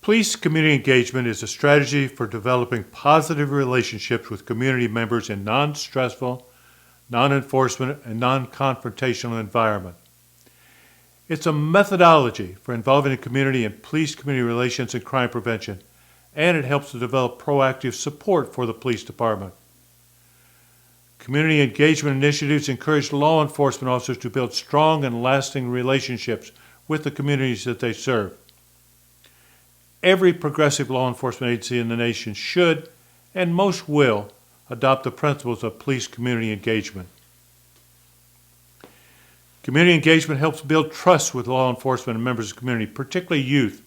Police community engagement is a strategy for developing positive relationships with community members in non-stressful, non-enforcement, and non-confrontational environment. It's a methodology for involving the community in police-community relations and crime prevention, and it helps to develop proactive support for the police department. Community engagement initiatives encourage law enforcement officers to build strong and lasting relationships with the communities that they serve. Every progressive law enforcement agency in the nation should, and most will, adopt the principles of police community engagement. Community engagement helps build trust with law enforcement and members of the community, particularly youth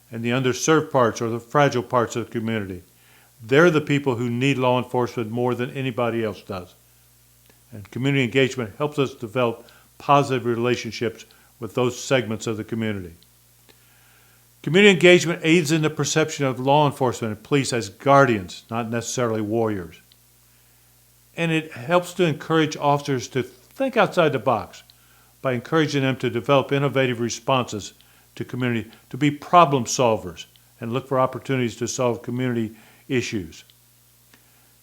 and the underserved parts or the fragile parts of the community. They're the people who need law enforcement more than anybody else does. And community engagement helps us develop positive relationships with those segments of the community. Community engagement aids in the perception of law enforcement and police as guardians, not necessarily warriors. And it helps to encourage officers to think outside the box by encouraging them to develop innovative responses to community, to be problem solvers and look for opportunities to solve community issues.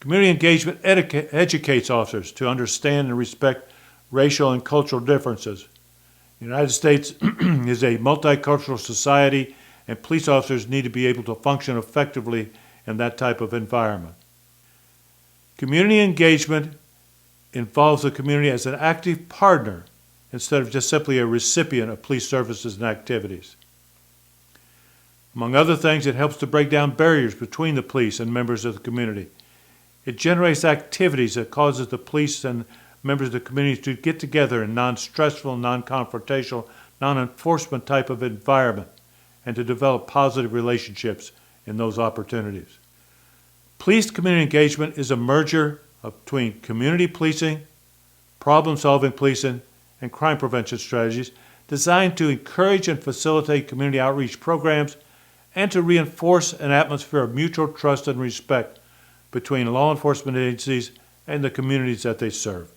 Community engagement educates officers to understand and respect racial and cultural differences. The United States is a multicultural society, and police officers need to be able to function effectively in that type of environment. Community engagement involves the community as an active partner instead of just simply a recipient of police services and activities. Among other things, it helps to break down barriers between the police and members of the community. It generates activities that causes the police and members of the community to get together in non-stressful, non-confrontational, non-enforcement type of environment and to develop positive relationships in those opportunities. Police community engagement is a merger between community policing, problem-solving policing, and crime prevention strategies designed to encourage and facilitate community outreach programs and to reinforce an atmosphere of mutual trust and respect between law enforcement agencies and the communities that they serve.